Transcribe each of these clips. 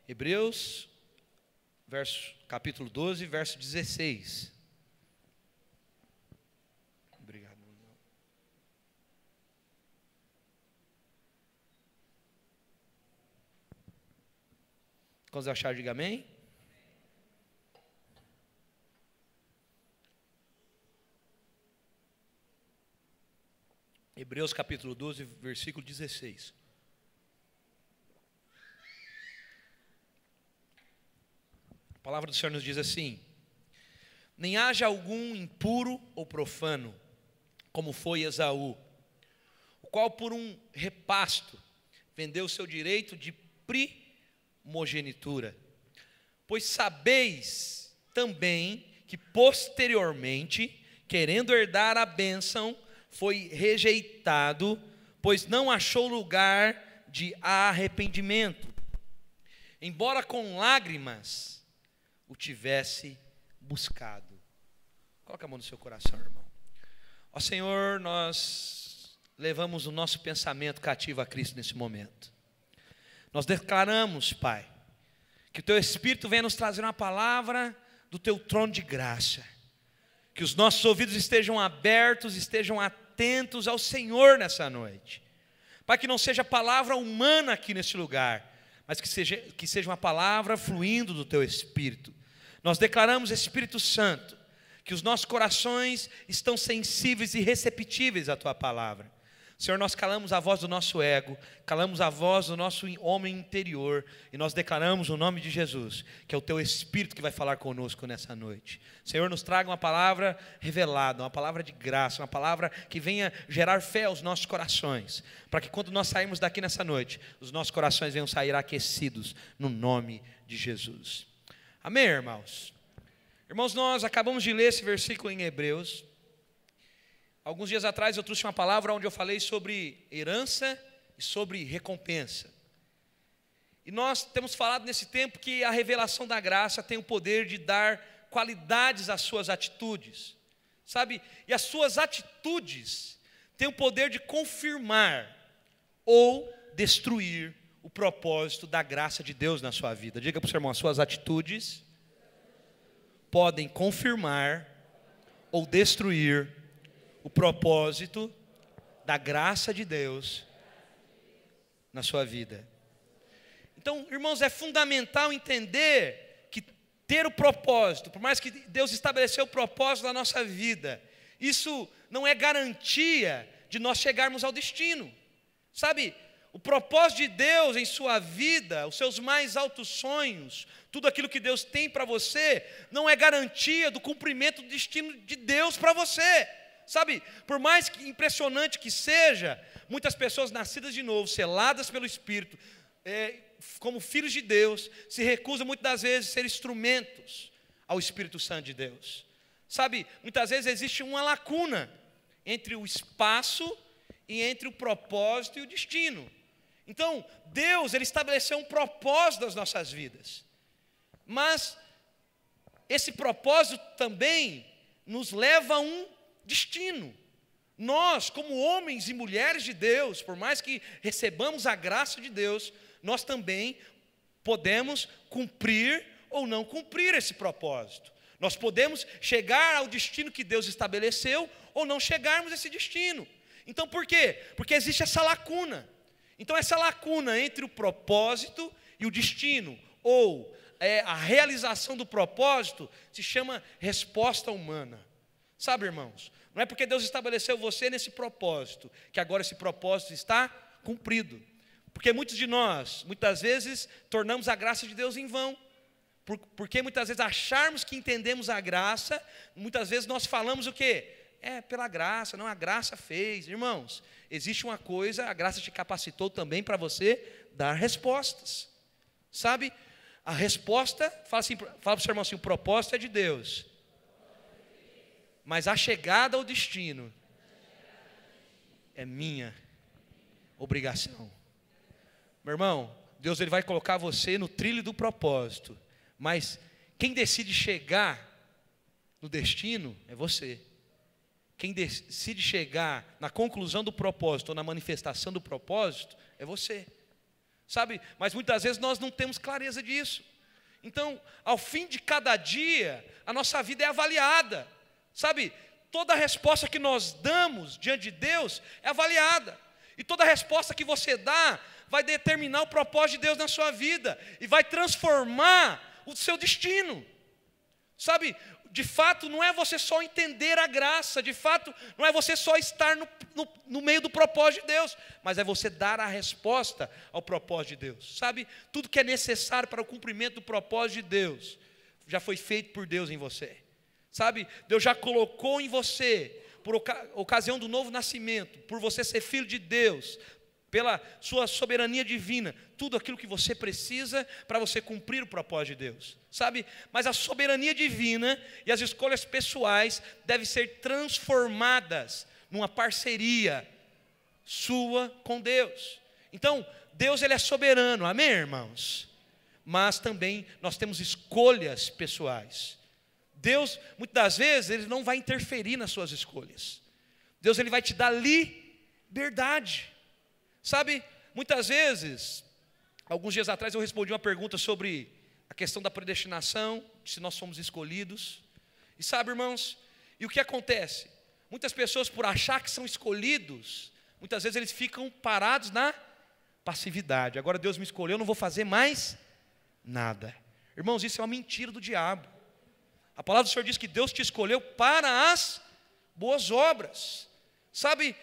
Hebreus, capítulo 12, verso 16. Obrigado. Quando achar, diga amém. Hebreus capítulo 12, versículo 16. A palavra do Senhor nos diz assim: nem haja algum impuro ou profano, como foi Esaú, o qual por um repasto vendeu o seu direito de primogenitura. Pois sabeis também que posteriormente, querendo herdar a bênção, foi rejeitado, pois não achou lugar de arrependimento, embora com lágrimas o tivesse buscado. Coloca a mão no seu coração, irmão. Ó Senhor, nós levamos o nosso pensamento cativo a Cristo nesse momento. Nós declaramos, Pai, que o Teu Espírito venha nos trazer uma palavra do Teu trono de graça. Que os nossos ouvidos estejam abertos, estejam atentos ao Senhor nessa noite. Pai, que não seja palavra humana aqui nesse lugar, mas que seja uma palavra fluindo do Teu Espírito. Nós declaramos, Espírito Santo, que os nossos corações estão sensíveis e receptíveis à Tua palavra. Senhor, nós calamos a voz do nosso ego, calamos a voz do nosso homem interior, e nós declaramos o nome de Jesus, que é o Teu Espírito que vai falar conosco nessa noite. Senhor, nos traga uma palavra revelada, uma palavra de graça, uma palavra que venha gerar fé aos nossos corações, para que quando nós sairmos daqui nessa noite, os nossos corações venham sair aquecidos no nome de Jesus. Amém, irmãos? Irmãos, nós acabamos de ler esse versículo em Hebreus. Alguns dias atrás eu trouxe uma palavra onde eu falei sobre herança e sobre recompensa. E nós temos falado nesse tempo que a revelação da graça tem o poder de dar qualidades às suas atitudes, sabe? E as suas atitudes têm o poder de confirmar ou destruir o propósito da graça de Deus na sua vida. Diga para o seu irmão, as suas atitudes podem confirmar ou destruir o propósito da graça de Deus na sua vida. Então, irmãos, é fundamental entender que ter o propósito, por mais que Deus estabeleceu o propósito da nossa vida, isso não é garantia de nós chegarmos ao destino. Sabe, o propósito de Deus em sua vida, os seus mais altos sonhos, tudo aquilo que Deus tem para você, não é garantia do cumprimento do destino de Deus para você. Sabe, por mais que impressionante que seja, muitas pessoas nascidas de novo, seladas pelo Espírito, como filhos de Deus, se recusam muitas das vezes a ser instrumentos ao Espírito Santo de Deus. Sabe, muitas vezes existe uma lacuna entre o espaço e entre o propósito e o destino. Então, Deus, Ele estabeleceu um propósito das nossas vidas, mas esse propósito também nos leva a um destino. Nós, como homens e mulheres de Deus, por mais que recebamos a graça de Deus, nós também podemos cumprir ou não cumprir esse propósito. Nós podemos chegar ao destino que Deus estabeleceu ou não chegarmos a esse destino. Então por quê? Porque existe essa lacuna. Então essa lacuna entre o propósito e o destino, ou a realização do propósito, se chama resposta humana. Sabe, irmãos, não é porque Deus estabeleceu você nesse propósito, que agora esse propósito está cumprido. Porque muitos de nós, muitas vezes, tornamos a graça de Deus em vão. Porque muitas vezes acharmos que entendemos a graça, muitas vezes nós falamos o quê? Pela graça, não, a graça fez. Irmãos, existe uma coisa, a graça te capacitou também para você dar respostas. Sabe, a resposta, fala para o seu irmão assim, o propósito é de Deus, mas a chegada ao destino é minha obrigação. Meu irmão, Deus ele vai colocar você no trilho do propósito, mas quem decide chegar no destino é você. Quem decide chegar na conclusão do propósito ou na manifestação do propósito é você. sabe? Mas muitas vezes nós não temos clareza disso. Então, ao fim de cada dia, a nossa vida é avaliada, sabe? Toda resposta que nós damos diante de Deus é avaliada. E toda resposta que você dá vai determinar o propósito de Deus na sua vida e vai transformar o seu destino. Sabe, de fato não é você só entender a graça, de fato não é você só estar no meio do propósito de Deus, mas é você dar a resposta ao propósito de Deus. Sabe, tudo que é necessário para o cumprimento do propósito de Deus já foi feito por Deus em você. Sabe, Deus já colocou em você, por ocasião do novo nascimento, por você ser filho de Deus, pela sua soberania divina, tudo aquilo que você precisa para você cumprir o propósito de Deus, sabe? Mas a soberania divina e as escolhas pessoais devem ser transformadas numa parceria sua com Deus. Então, Deus ele é soberano, amém, irmãos? Mas também nós temos escolhas pessoais. Deus, muitas das vezes, ele não vai interferir nas suas escolhas. Deus ele vai te dar liberdade. Sabe, muitas vezes, alguns dias atrás eu respondi uma pergunta sobre a questão da predestinação, se nós somos escolhidos. E sabe, irmãos, e o que acontece? Muitas pessoas, por achar que são escolhidos, muitas vezes eles ficam parados na passividade. Agora Deus me escolheu, eu não vou fazer mais nada. Irmãos, isso é uma mentira do diabo. A palavra do Senhor diz que Deus te escolheu para as boas obras. Sabe,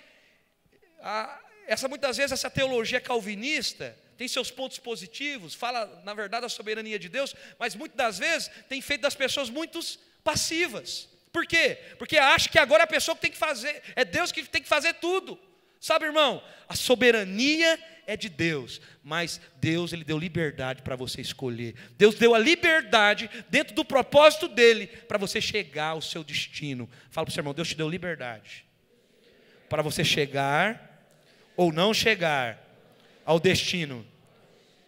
muitas vezes essa teologia calvinista tem seus pontos positivos, fala na verdade da soberania de Deus, mas muitas das vezes tem feito das pessoas muito passivas. Por quê? Porque acha que agora é a pessoa que tem que fazer, é Deus que tem que fazer tudo. Sabe, irmão, a soberania é de Deus, mas Deus ele deu liberdade para você escolher. Deus deu a liberdade dentro do propósito dele para você chegar ao seu destino. Fala para o seu irmão, Deus te deu liberdade para você chegar ou não chegar ao destino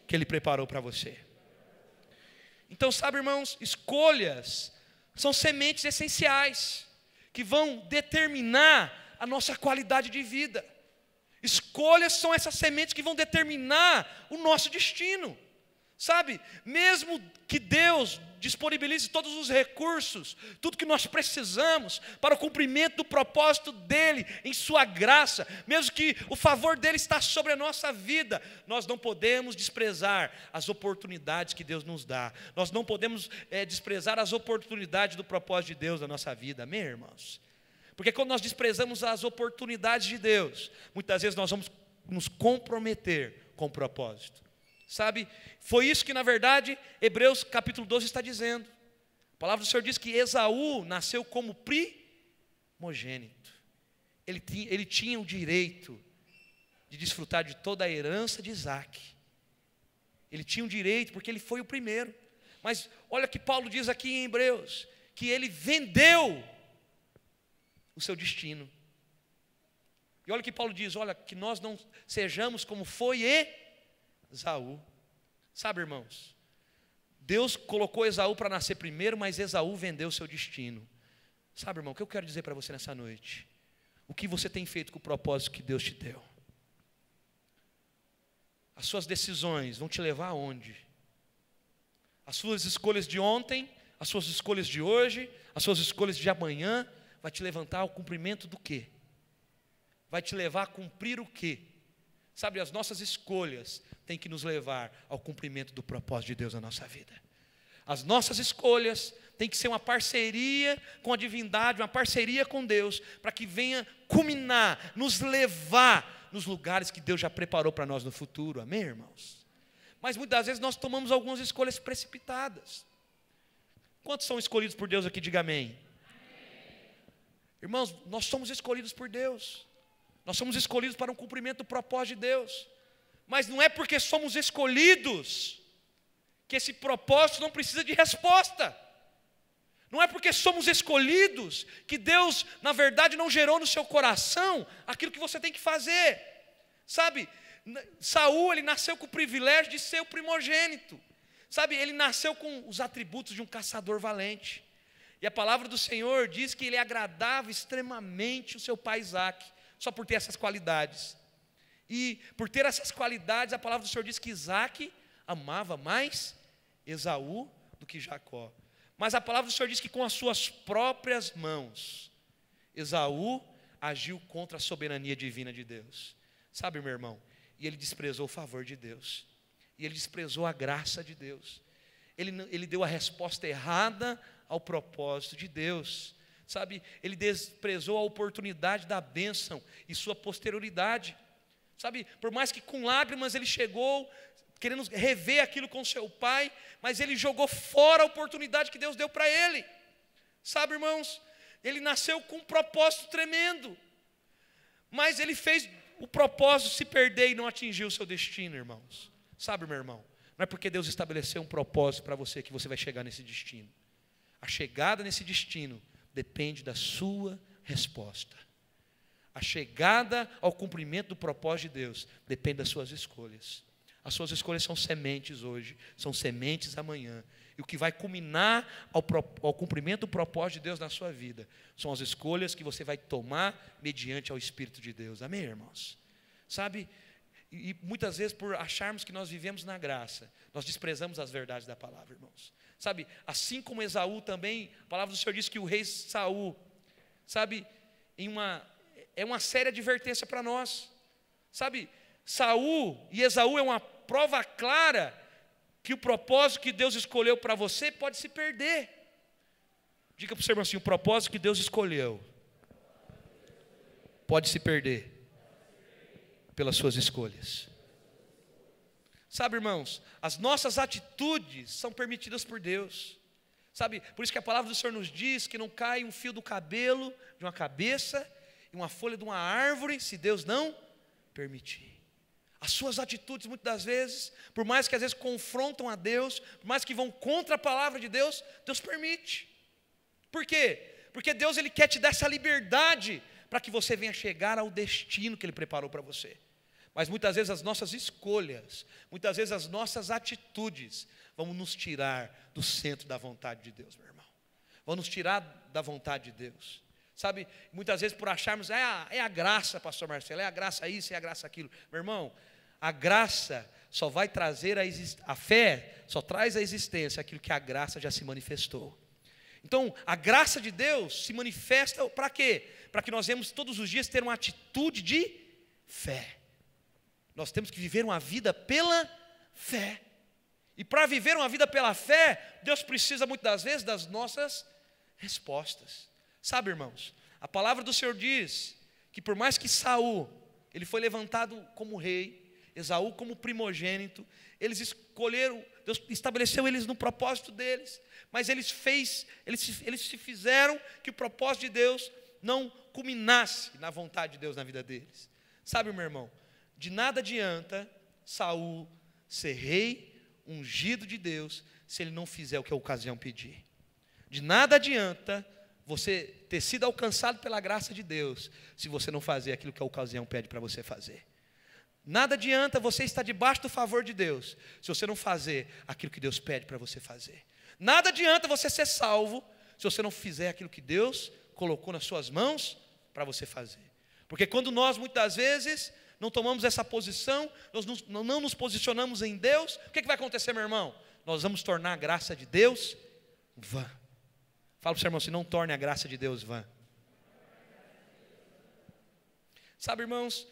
que ele preparou para você. Então, sabe, irmãos, escolhas são sementes essenciais que vão determinar a nossa qualidade de vida. Escolhas são essas sementes que vão determinar o nosso destino. Sabe, mesmo que Deus disponibilize todos os recursos, tudo que nós precisamos para o cumprimento do propósito dEle, em sua graça, mesmo que o favor dEle está sobre a nossa vida, nós não podemos desprezar as oportunidades que Deus nos dá, nós não podemos desprezar as oportunidades do propósito de Deus na nossa vida, amém, irmãos? Porque quando nós desprezamos as oportunidades de Deus, muitas vezes nós vamos nos comprometer com o propósito. Sabe, foi isso que na verdade Hebreus capítulo 12 está dizendo. A palavra do Senhor diz que Esaú nasceu como primogênito. Ele tinha o direito de desfrutar de toda a herança de Isaac. Ele tinha o direito porque ele foi o primeiro. Mas olha o que Paulo diz aqui em Hebreus, que ele vendeu o seu destino. E olha o que Paulo diz, olha, que nós não sejamos como foi Esaú. Sabe, irmãos, Deus colocou Esaú para nascer primeiro, mas Esaú vendeu o seu destino. Sabe, irmão, o que eu quero dizer para você nessa noite? O que você tem feito com o propósito que Deus te deu? As suas decisões vão te levar aonde? As suas escolhas de ontem, as suas escolhas de hoje, as suas escolhas de amanhã, vai te levantar ao cumprimento do quê? Vai te levar a cumprir o quê? Sabe, as nossas escolhas têm que nos levar ao cumprimento do propósito de Deus na nossa vida. As nossas escolhas têm que ser uma parceria com a divindade, uma parceria com Deus, para que venha culminar, nos levar nos lugares que Deus já preparou para nós no futuro, amém, irmãos? Mas muitas vezes nós tomamos algumas escolhas precipitadas. Quantos são escolhidos por Deus aqui? Diga amém. Irmãos, nós somos escolhidos por Deus. Nós somos escolhidos para um cumprimento do propósito de Deus. Mas não é porque somos escolhidos que esse propósito não precisa de resposta. Não é porque somos escolhidos que Deus, na verdade, não gerou no seu coração aquilo que você tem que fazer. Sabe, Saul, ele nasceu com o privilégio de ser o primogênito. Sabe, ele nasceu com os atributos de um caçador valente. E a palavra do Senhor diz que ele agradava extremamente o seu pai Isaque, só por ter essas qualidades. E por ter essas qualidades, a palavra do Senhor diz que Isaac amava mais Esaú do que Jacó. Mas a palavra do Senhor diz que com as suas próprias mãos, Esaú agiu contra a soberania divina de Deus. Sabe, meu irmão? E ele desprezou o favor de Deus. E ele desprezou a graça de Deus. Ele deu a resposta errada ao propósito de Deus. Sabe? Ele desprezou a oportunidade da bênção e sua posterioridade. Sabe? Por mais que com lágrimas ele chegou, querendo rever aquilo com seu pai, mas ele jogou fora a oportunidade que Deus deu para ele. Sabe, irmãos? Ele nasceu com um propósito tremendo, mas ele fez o propósito se perder e não atingiu o seu destino, irmãos. Sabe, meu irmão? Não é porque Deus estabeleceu um propósito para você que você vai chegar nesse destino. A chegada nesse destino depende da sua resposta. A chegada ao cumprimento do propósito de Deus depende das suas escolhas. As suas escolhas são sementes hoje, são sementes amanhã. E o que vai culminar ao cumprimento do propósito de Deus na sua vida são as escolhas que você vai tomar mediante ao Espírito de Deus. Amém, irmãos? Sabe? E muitas vezes, por acharmos que nós vivemos na graça, nós desprezamos as verdades da palavra, irmãos. Sabe? Assim como Esaú também, a palavra do Senhor diz que o rei Saul, sabe? É uma séria advertência para nós. Sabe? Saul e Esaú é uma prova clara que o propósito que Deus escolheu para você pode se perder. Diga para o seu irmão assim: o propósito que Deus escolheu pode se perder pelas suas escolhas. Sabe, irmãos, as nossas atitudes são permitidas por Deus. Sabe, por isso que a palavra do Senhor nos diz que não cai um fio do cabelo de uma cabeça e uma folha de uma árvore, se Deus não permitir. As suas atitudes, muitas das vezes, por mais que às vezes confrontam a Deus, por mais que vão contra a palavra de Deus, Deus permite. Por quê? Porque Deus, Ele quer te dar essa liberdade para que você venha chegar ao destino que Ele preparou para você. Mas muitas vezes as nossas escolhas, muitas vezes as nossas atitudes vão nos tirar do centro da vontade de Deus, meu irmão. Vão nos tirar da vontade de Deus. Sabe, muitas vezes por acharmos, é a graça, pastor Marcelo, é a graça isso, é a graça aquilo. Meu irmão, a graça só vai trazer a fé, só traz à existência aquilo que a graça já se manifestou. Então, a graça de Deus se manifesta para quê? Para que nós venhamos todos os dias ter uma atitude de fé. Nós temos que viver uma vida pela fé. E para viver uma vida pela fé, Deus precisa muitas das vezes das nossas respostas. Sabe, irmãos, a palavra do Senhor diz que por mais que Saul, ele foi levantado como rei, Esaú como primogênito, eles escolheram, Deus estabeleceu eles no propósito deles, mas eles se fizeram que o propósito de Deus não culminasse na vontade de Deus na vida deles. Sabe, meu irmão, de nada adianta Saul ser rei, ungido de Deus, se ele não fizer o que a ocasião pedir. De nada adianta você ter sido alcançado pela graça de Deus, se você não fazer aquilo que a ocasião pede para você fazer. Nada adianta você estar debaixo do favor de Deus, se você não fazer aquilo que Deus pede para você fazer. Nada adianta você ser salvo, se você não fizer aquilo que Deus colocou nas suas mãos para você fazer. Porque quando nós, muitas vezes, não tomamos essa posição, nós não nos posicionamos em Deus, o que vai acontecer, meu irmão? Nós vamos tornar a graça de Deus vã. Fala para o seu irmão assim: não torne a graça de Deus vã. Sabe, irmãos,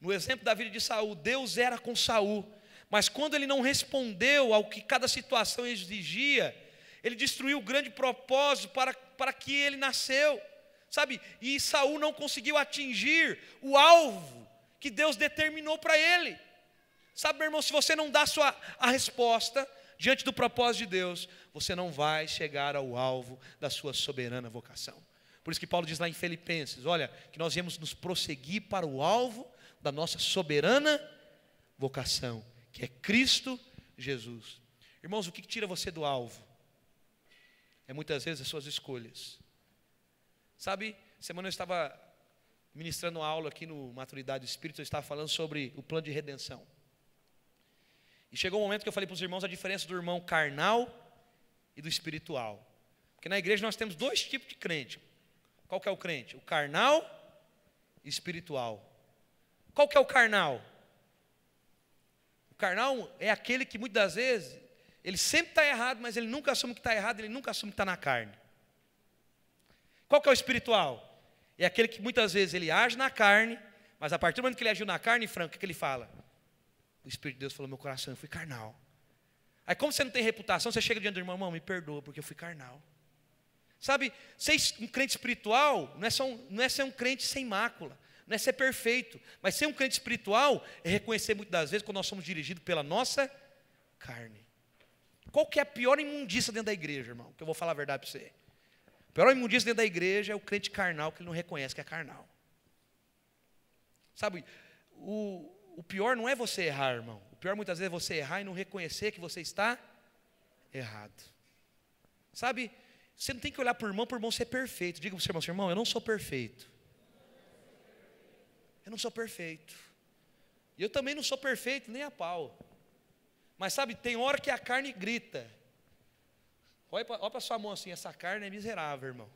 no exemplo da vida de Saul, Deus era com Saul, mas quando ele não respondeu ao que cada situação exigia, ele destruiu o grande propósito para que ele nasceu, sabe? E Saul não conseguiu atingir o alvo que Deus determinou para ele. Sabe, meu irmão, se você não dá a resposta diante do propósito de Deus, você não vai chegar ao alvo da sua soberana vocação. Por isso que Paulo diz lá em Filipenses, olha, que nós viemos nos prosseguir para o alvo da nossa soberana vocação, que é Cristo Jesus. Irmãos, o que tira você do alvo? É muitas vezes as suas escolhas. Sabe, semana eu estava ministrando uma aula aqui no Maturidade do Espírito, eu estava falando sobre o plano de redenção. E chegou um momento que eu falei para os irmãos a diferença do irmão carnal e do espiritual. Porque na igreja nós temos dois tipos de crente. Qual que é o crente? O carnal e espiritual. Qual que é o carnal? O carnal é aquele que muitas das vezes, ele sempre está errado, mas ele nunca assume que está errado, ele nunca assume que está na carne. Qual que é o espiritual? É aquele que muitas vezes ele age na carne, mas a partir do momento que ele agiu na carne, Franco, o que ele fala? O Espírito de Deus falou: meu coração, eu fui carnal. Aí como você não tem reputação, você chega diante do irmão: irmão, me perdoa, porque eu fui carnal. Sabe, ser um crente espiritual não é ser um crente sem mácula, não é ser perfeito, mas ser um crente espiritual é reconhecer muitas das vezes quando nós somos dirigidos pela nossa carne. Qual que é a pior imundícia dentro da igreja, irmão? Que eu vou falar a verdade para você. A pior imundícia dentro da igreja é o crente carnal que ele não reconhece que é carnal. Sabe, o pior não é você errar, irmão. O pior muitas vezes é você errar e não reconhecer que você está errado. Sabe, você não tem que olhar para o irmão ser perfeito. Diga para o seu irmão, eu não sou perfeito. Eu não sou perfeito. E eu também não sou perfeito, nem a pau. Mas sabe, tem hora que a carne grita. Olha para a sua mão assim, essa carne é miserável, irmão.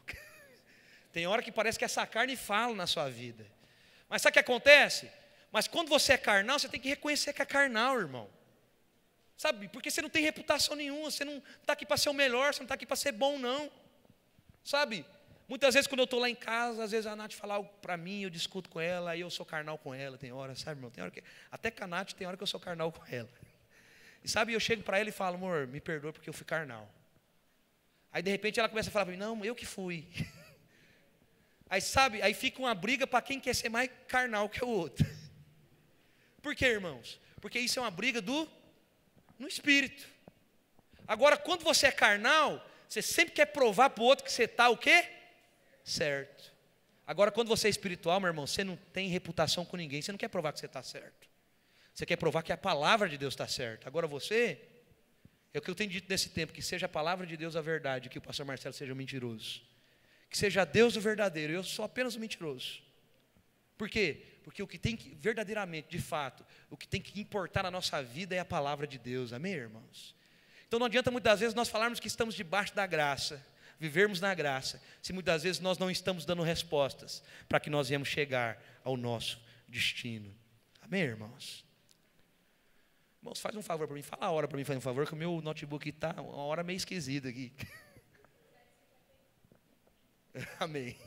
Tem hora que parece que essa carne fala na sua vida. Mas sabe o que acontece? Mas quando você é carnal, você tem que reconhecer que é carnal, irmão. Sabe, porque você não tem reputação nenhuma, você não está aqui para ser o melhor, você não está aqui para ser bom, não. Sabe, muitas vezes quando eu estou lá em casa, às vezes a Nath fala algo para mim, eu discuto com ela, aí eu sou carnal com ela, tem hora, sabe, irmão? Tem hora que, até com a Nath tem hora que eu sou carnal com ela. E sabe, eu chego para ela e falo: amor, me perdoa porque eu fui carnal. Aí de repente ela começa a falar para mim: não, eu que fui. Aí sabe, aí fica uma briga para quem quer ser mais carnal que o outro. Por quê, irmãos? Porque isso é uma briga no espírito. Agora, quando você é carnal, você sempre quer provar para o outro que você está o quê? Certo. Agora, quando você é espiritual, meu irmão, você não tem reputação com ninguém, você não quer provar que você está certo. Você quer provar que a palavra de Deus está certa. Agora você, é o que eu tenho dito nesse tempo, que seja a palavra de Deus a verdade, que o pastor Marcelo seja um mentiroso. Que seja Deus o verdadeiro, eu sou apenas um mentiroso. Por quê? Porque o que tem que, verdadeiramente, de fato, o que tem que importar na nossa vida é a palavra de Deus, amém, irmãos? Então não adianta muitas vezes nós falarmos que estamos debaixo da graça, vivermos na graça, se muitas vezes nós não estamos dando respostas para que nós venhamos chegar ao nosso destino, amém, irmãos? Irmãos, faz um favor para mim, fala a hora para mim, faz um favor, que o meu notebook está uma hora meio esquisita aqui. Amém.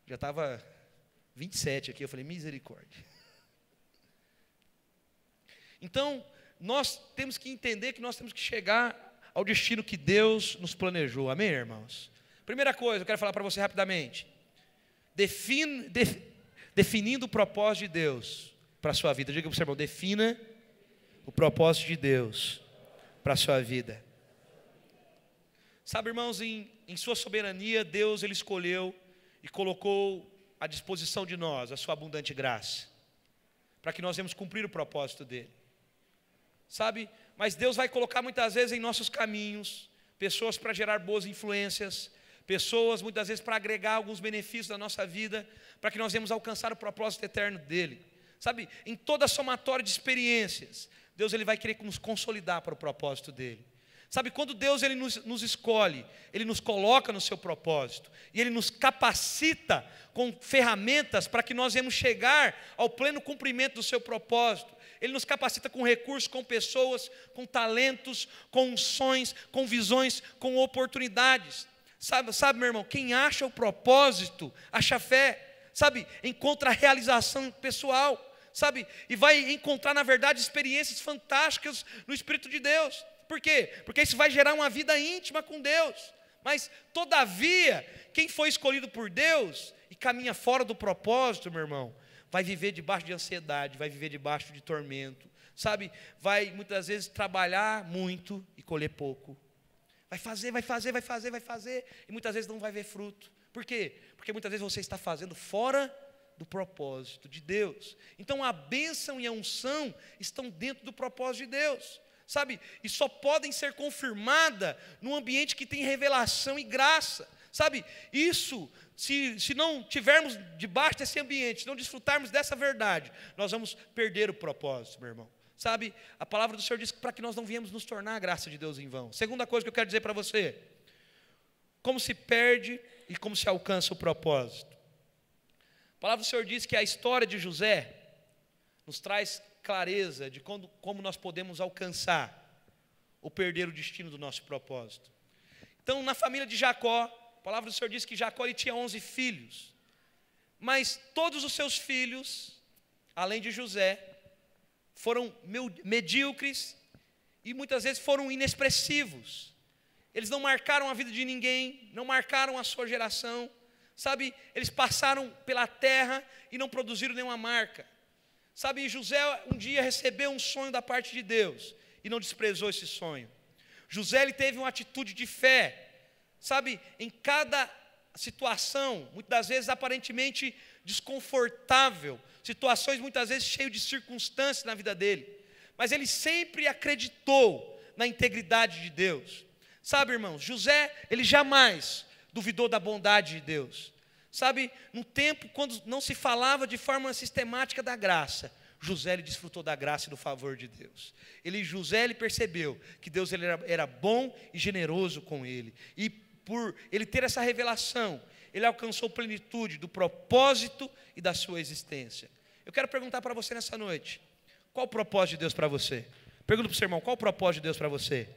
Já estava 27 aqui, eu falei, misericórdia. Então, nós temos que entender que nós temos que chegar ao destino que Deus nos planejou, amém, irmãos? Primeira coisa, eu quero falar para você rapidamente. Definindo o propósito de Deus para a sua vida. Diga para o seu irmão, defina o propósito de Deus para a sua vida. Sabe, irmãos, em sua soberania, Deus ele escolheu e colocou à disposição de nós a sua abundante graça, para que nós venhamos cumprir o propósito dele. Sabe, mas Deus vai colocar muitas vezes em nossos caminhos pessoas para gerar boas influências, pessoas muitas vezes para agregar alguns benefícios da nossa vida, para que nós venhamos alcançar o propósito eterno dele. Sabe, em toda a somatória de experiências, Deus ele vai querer nos consolidar para o propósito dele. Sabe, quando Deus ele nos escolhe, Ele nos coloca no seu propósito, e Ele nos capacita com ferramentas para que nós venhamos chegar ao pleno cumprimento do seu propósito. Ele nos capacita com recursos, com pessoas, com talentos, com unções, com visões, com oportunidades. Sabe, meu irmão, quem acha o propósito, acha fé, sabe, encontra a realização pessoal, sabe, e vai encontrar na verdade experiências fantásticas no Espírito de Deus. Por quê? Porque isso vai gerar uma vida íntima com Deus. Mas, todavia, quem foi escolhido por Deus e caminha fora do propósito, meu irmão, vai viver debaixo de ansiedade, vai viver debaixo de tormento, sabe? Vai, muitas vezes, trabalhar muito e colher pouco. Vai fazer, e muitas vezes não vai ver fruto. Por quê? Porque muitas vezes você está fazendo fora do propósito de Deus. Então, a bênção e a unção estão dentro do propósito de Deus. Sabe, e só podem ser confirmadas num ambiente que tem revelação e graça, sabe, isso, se não tivermos debaixo desse ambiente, se não desfrutarmos dessa verdade, nós vamos perder o propósito, meu irmão, sabe, a palavra do Senhor diz que para que nós não viemos nos tornar a graça de Deus em vão. Segunda coisa que eu quero dizer para você, como se perde e como se alcança o propósito. A palavra do Senhor diz que a história de José, nos traz clareza de como nós podemos alcançar ou perder o destino do nosso propósito. Então, na família de Jacó, a palavra do Senhor diz que Jacó ele tinha 11 filhos, mas todos os seus filhos, além de José, foram medíocres e muitas vezes foram inexpressivos. Eles não marcaram a vida de ninguém, não marcaram a sua geração, sabe? Eles passaram pela terra e não produziram nenhuma marca. Sabe, José um dia recebeu um sonho da parte de Deus e não desprezou esse sonho. José ele teve uma atitude de fé, sabe, em cada situação, muitas das vezes aparentemente desconfortável, situações muitas vezes cheias de circunstâncias na vida dele, mas ele sempre acreditou na integridade de Deus. Sabe, irmãos, José, ele jamais duvidou da bondade de Deus. Sabe, no tempo quando não se falava de forma sistemática da graça, José ele desfrutou da graça e do favor de Deus. José ele percebeu que Deus ele era bom e generoso com ele. E por ele ter essa revelação, ele alcançou plenitude do propósito e da sua existência. Eu quero perguntar para você nessa noite, qual o propósito de Deus para você? Pergunta para o seu irmão, qual o propósito de Deus para você?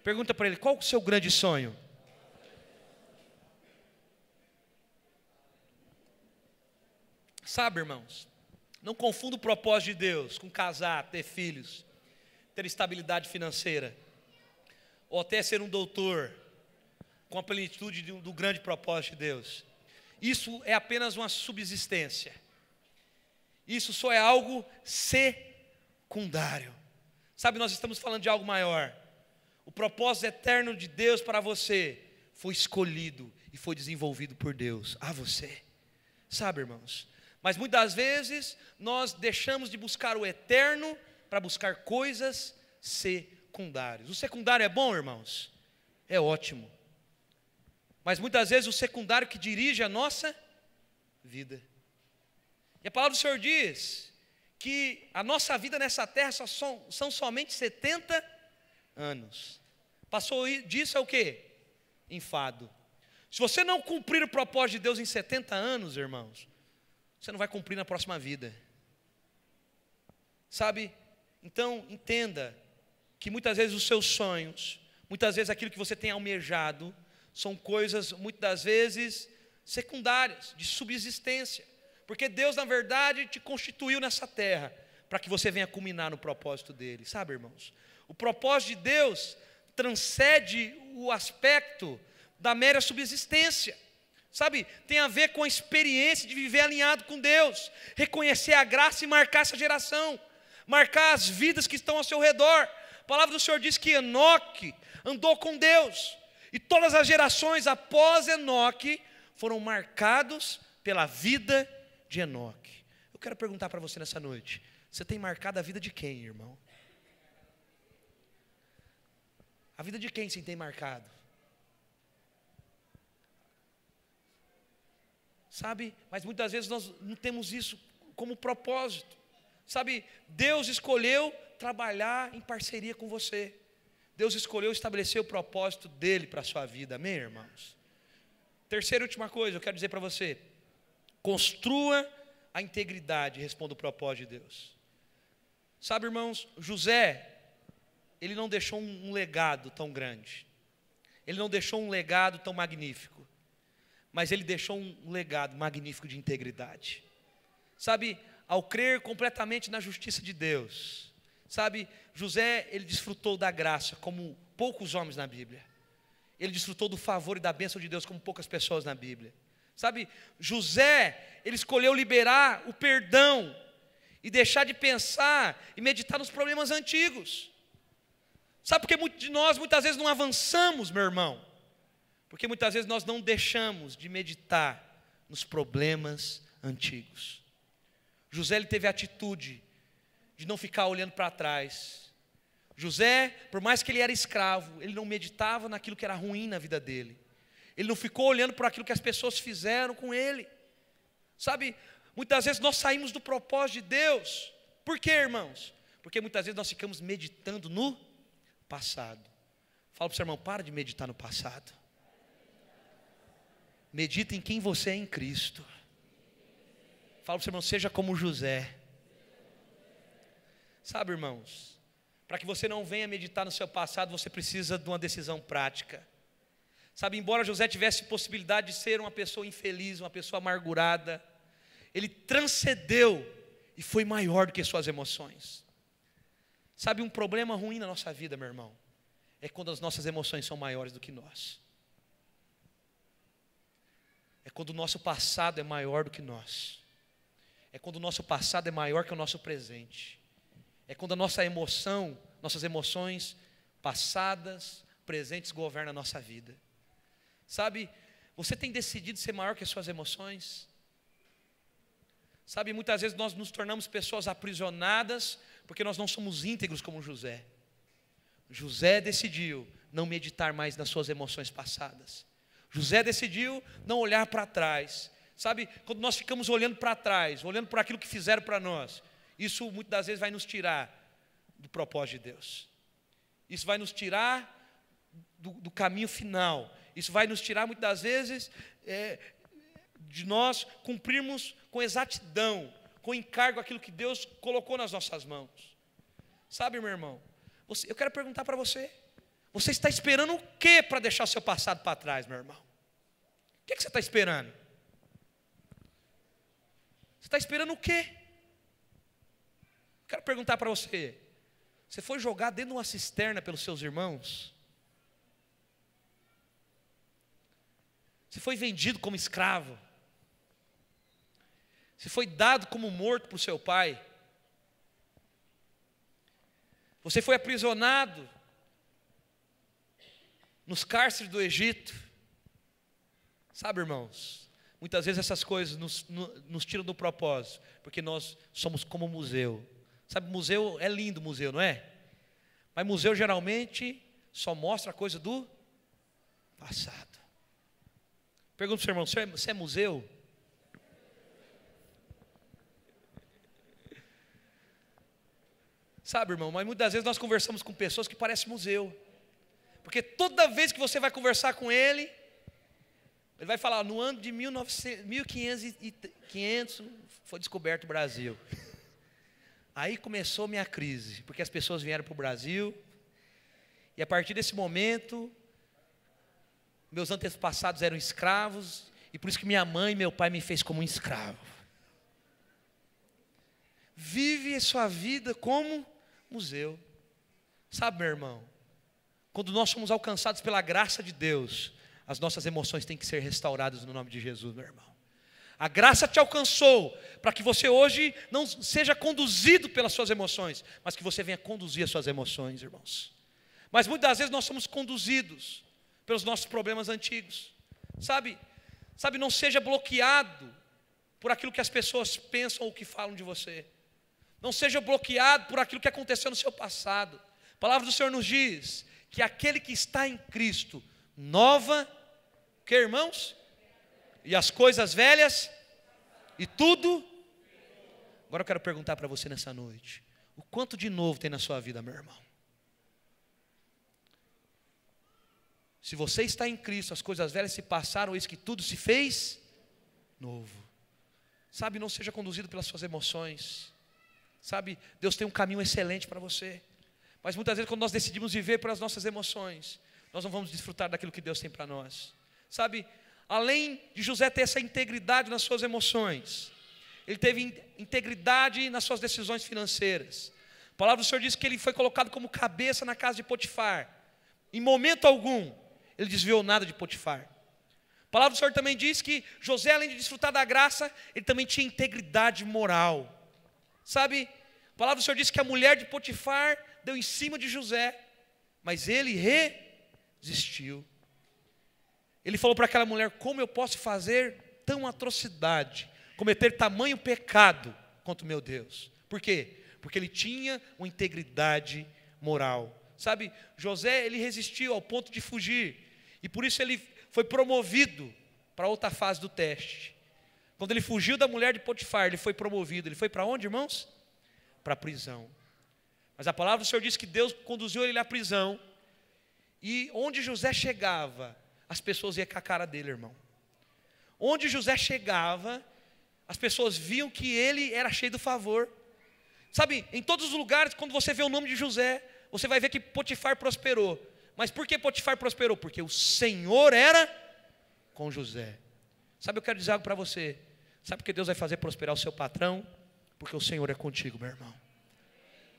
Pergunta para ele, qual o seu grande sonho? Sabe, irmãos, não confunda o propósito de Deus com casar, ter filhos, ter estabilidade financeira, ou até ser um doutor, com a plenitude do grande propósito de Deus. Isso é apenas uma subsistência. Isso só é algo secundário. Sabe, nós estamos falando de algo maior. O propósito eterno de Deus para você foi escolhido e foi desenvolvido por Deus a você. Sabe, irmãos? Mas muitas vezes nós deixamos de buscar o eterno para buscar coisas secundárias. O secundário é bom, irmãos? É ótimo. Mas muitas vezes o secundário que dirige a nossa vida. E a palavra do Senhor diz que a nossa vida nessa terra são somente 70 anos. Passou disso é o quê? Enfado. Se você não cumprir o propósito de Deus em 70 anos, irmãos, você não vai cumprir na próxima vida. Sabe? Então, entenda que muitas vezes os seus sonhos, muitas vezes aquilo que você tem almejado, são coisas, muitas das vezes, secundárias, de subsistência. Porque Deus, na verdade, te constituiu nessa terra, para que você venha culminar no propósito dele. Sabe, irmãos? O propósito de Deus transcende o aspecto da mera subsistência. Sabe, tem a ver com a experiência de viver alinhado com Deus, reconhecer a graça e marcar essa geração, marcar as vidas que estão ao seu redor. A palavra do Senhor diz que Enoque andou com Deus, e todas as gerações após Enoque foram marcados pela vida de Enoque. Eu quero perguntar para você nessa noite, você tem marcado a vida de quem, irmão? A vida de quem você tem marcado? Sabe, mas muitas vezes nós não temos isso como propósito. Sabe, Deus escolheu trabalhar em parceria com você. Deus escolheu estabelecer o propósito dele para a sua vida, amém, irmãos? Terceira e última coisa, eu quero dizer para você, construa a integridade, responda o propósito de Deus. Sabe, irmãos, José, ele não deixou um legado tão grande, ele não deixou um legado tão magnífico, mas ele deixou um legado magnífico de integridade. Sabe, ao crer completamente na justiça de Deus, sabe, José, ele desfrutou da graça como poucos homens na Bíblia. Ele desfrutou do favor e da bênção de Deus como poucas pessoas na Bíblia. Sabe, José, ele escolheu liberar o perdão e deixar de pensar e meditar nos problemas antigos. Sabe por que muitos de nós muitas vezes não avançamos, meu irmão? Porque muitas vezes nós não deixamos de meditar nos problemas antigos. José ele teve a atitude de não ficar olhando para trás. José, por mais que ele era escravo, ele não meditava naquilo que era ruim na vida dele. Ele não ficou olhando para aquilo que as pessoas fizeram com ele. Sabe, muitas vezes nós saímos do propósito de Deus. Por quê, irmãos? Porque muitas vezes nós ficamos meditando no passado. Fala para o seu irmão, para de meditar no passado. Medita em quem você é em Cristo. Fala para o seu irmão, seja como José. Sabe, irmãos, para que você não venha meditar no seu passado, você precisa de uma decisão prática. Sabe, embora José tivesse possibilidade de ser uma pessoa infeliz, uma pessoa amargurada, ele transcendeu e foi maior do que suas emoções. Sabe, um problema ruim na nossa vida, meu irmão, é quando as nossas emoções são maiores do que nós. É quando o nosso passado é maior do que nós. É quando o nosso passado é maior que o nosso presente. É quando a nossa emoção, nossas emoções passadas, presentes governam a nossa vida. Sabe, você tem decidido ser maior que as suas emoções? Sabe, muitas vezes nós nos tornamos pessoas aprisionadas porque nós não somos íntegros como José. José decidiu não meditar mais nas suas emoções passadas. José decidiu não olhar para trás. Sabe, quando nós ficamos olhando para trás, olhando para aquilo que fizeram para nós, isso muitas das vezes vai nos tirar do propósito de Deus. Isso vai nos tirar do caminho final. Isso vai nos tirar muitas das vezes de nós cumprirmos com exatidão, com encargo aquilo que Deus colocou nas nossas mãos. Sabe, meu irmão, eu quero perguntar para você, você está esperando o que para deixar o seu passado para trás, meu irmão? O que você está esperando? Você está esperando o quê? Quero perguntar para você, você foi jogado dentro de uma cisterna pelos seus irmãos? Você foi vendido como escravo? Você foi dado como morto para o seu pai? Você foi aprisionado nos cárceres do Egito? Sabe, irmãos, muitas vezes essas coisas nos tiram do propósito, porque nós somos como museu. Sabe, museu é lindo, museu, não é? Mas museu geralmente só mostra a coisa do passado. Pergunta para o seu irmão, você é museu? Sabe, irmão, mas muitas vezes nós conversamos com pessoas que parecem museu. Porque toda vez que você vai conversar com ele vai falar, no ano de 1500 foi descoberto o Brasil. Aí começou minha crise, porque as pessoas vieram para o Brasil, e a partir desse momento, meus antepassados eram escravos, e por isso que minha mãe e meu pai me fez como um escravo. Vive a sua vida como museu. Sabe, meu irmão, quando nós somos alcançados pela graça de Deus, as nossas emoções têm que ser restauradas no nome de Jesus, meu irmão. A graça te alcançou para que você hoje não seja conduzido pelas suas emoções, mas que você venha conduzir as suas emoções, irmãos. Mas muitas das vezes nós somos conduzidos pelos nossos problemas antigos. Sabe, não seja bloqueado por aquilo que as pessoas pensam ou que falam de você. Não seja bloqueado por aquilo que aconteceu no seu passado. A palavra do Senhor nos diz que aquele que está em Cristo, nova, que irmãos? E as coisas velhas, e tudo. Agora eu quero perguntar para você nessa noite, o quanto de novo tem na sua vida, meu irmão? Se você está em Cristo, as coisas velhas se passaram, eis que tudo se fez novo. Sabe, não seja conduzido pelas suas emoções. Sabe, Deus tem um caminho excelente para você. Mas muitas vezes quando nós decidimos viver pelas nossas emoções, nós não vamos desfrutar daquilo que Deus tem para nós. Sabe, além de José ter essa integridade nas suas emoções, ele teve integridade nas suas decisões financeiras. A palavra do Senhor diz que ele foi colocado como cabeça na casa de Potifar. Em momento algum, ele desviou nada de Potifar. A palavra do Senhor também diz que José, além de desfrutar da graça, ele também tinha integridade moral. Sabe, a palavra do Senhor diz que a mulher de Potifar deu em cima de José, mas ele resistiu. Ele falou para aquela mulher, como eu posso fazer tão atrocidade, cometer tamanho pecado contra o meu Deus? Por quê? Porque ele tinha uma integridade moral. Sabe, José, ele resistiu ao ponto de fugir, e por isso ele foi promovido para outra fase do teste. Quando ele fugiu da mulher de Potifar, ele foi promovido. Ele foi para onde, irmãos? Para a prisão. Mas a palavra do Senhor diz que Deus conduziu ele à prisão, e onde José chegava, as pessoas iam com a cara dele, irmão. Onde José chegava, as pessoas viam que ele era cheio do favor. Sabe, em todos os lugares, quando você vê o nome de José, você vai ver que Potifar prosperou. Mas por que Potifar prosperou? Porque o Senhor era com José. Sabe, eu quero dizer algo para você. Sabe por que Deus vai fazer prosperar o seu patrão? Porque o Senhor é contigo, meu irmão.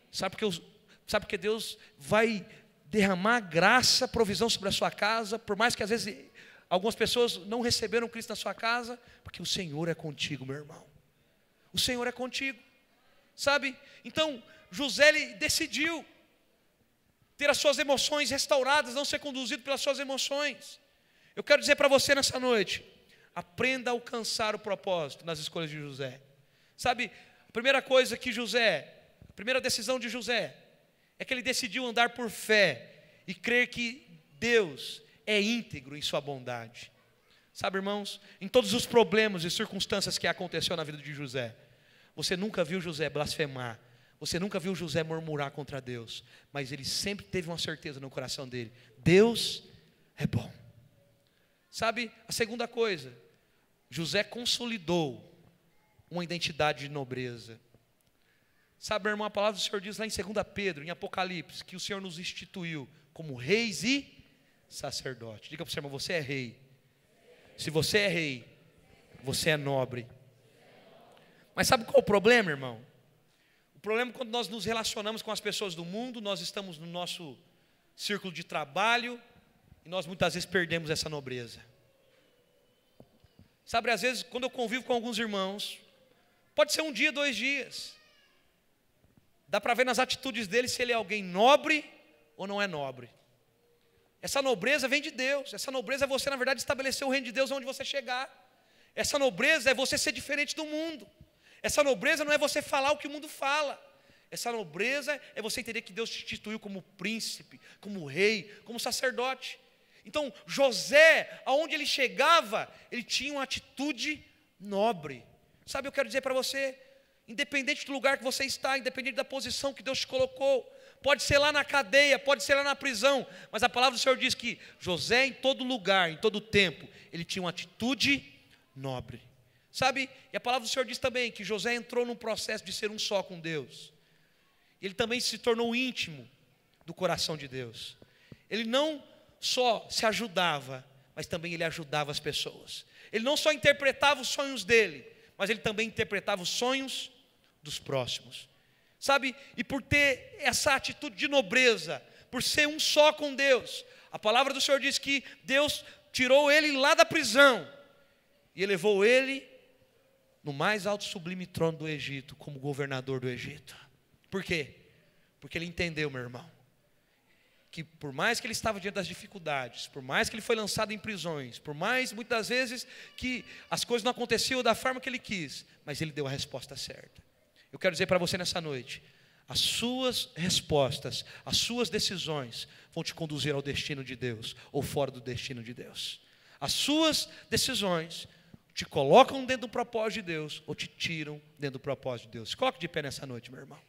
Sabe porque Deus vai derramar graça, provisão sobre a sua casa, por mais que às vezes algumas pessoas não receberam Cristo na sua casa, porque o Senhor é contigo, meu irmão. O Senhor é contigo. Sabe? Então, José ele decidiu ter as suas emoções restauradas, não ser conduzido pelas suas emoções. Eu quero dizer para você nessa noite, aprenda a alcançar o propósito nas escolhas de José. Sabe, a primeira coisa que a primeira decisão de José, é que ele decidiu andar por fé e crer que Deus é íntegro em sua bondade. Sabe, irmãos, em todos os problemas e circunstâncias que aconteceu na vida de José, você nunca viu José blasfemar, você nunca viu José murmurar contra Deus, mas ele sempre teve uma certeza no coração dele: Deus é bom. Sabe, a segunda coisa, José consolidou uma identidade de nobreza. Sabe, meu irmão, a palavra do Senhor diz lá em 2 Pedro, em Apocalipse, que o Senhor nos instituiu como reis e sacerdotes. Diga para o seu irmão: você é rei. Se você é rei, você é nobre. Mas sabe qual é o problema, irmão? O problema é quando nós nos relacionamos com as pessoas do mundo, nós estamos no nosso círculo de trabalho, e nós muitas vezes perdemos essa nobreza. Sabe, às vezes, quando eu convivo com alguns irmãos, pode ser um dia, 2 dias, dá para ver nas atitudes dele se ele é alguém nobre ou não é nobre. Essa nobreza vem de Deus. Essa nobreza é você, na verdade, estabelecer o reino de Deus onde você chegar. Essa nobreza é você ser diferente do mundo. Essa nobreza não é você falar o que o mundo fala. Essa nobreza é você entender que Deus te instituiu como príncipe, como rei, como sacerdote. Então, José, aonde ele chegava, ele tinha uma atitude nobre. Sabe, eu quero dizer para você, independente do lugar que você está, independente da posição que Deus te colocou, pode ser lá na cadeia, pode ser lá na prisão, mas a palavra do Senhor diz que José, em todo lugar, em todo tempo, ele tinha uma atitude nobre. Sabe, e a palavra do Senhor diz também que José entrou num processo de ser um só com Deus. Ele também se tornou íntimo do coração de Deus. Ele não só se ajudava, mas também ele ajudava as pessoas. Ele não só interpretava os sonhos dele, mas ele também interpretava os sonhos dos próximos. Sabe, e por ter essa atitude de nobreza, por ser um só com Deus, a palavra do Senhor diz que Deus tirou ele lá da prisão e elevou ele no mais alto sublime trono do Egito, como governador do Egito. Por quê? Porque ele entendeu, meu irmão, que por mais que ele estava diante das dificuldades, por mais que ele foi lançado em prisões, por mais muitas vezes que as coisas não aconteciam da forma que ele quis, mas ele deu a resposta certa. Eu quero dizer para você nessa noite, as suas respostas, as suas decisões vão te conduzir ao destino de Deus ou fora do destino de Deus. As suas decisões te colocam dentro do propósito de Deus ou te tiram dentro do propósito de Deus. Se coloque de pé nessa noite, meu irmão.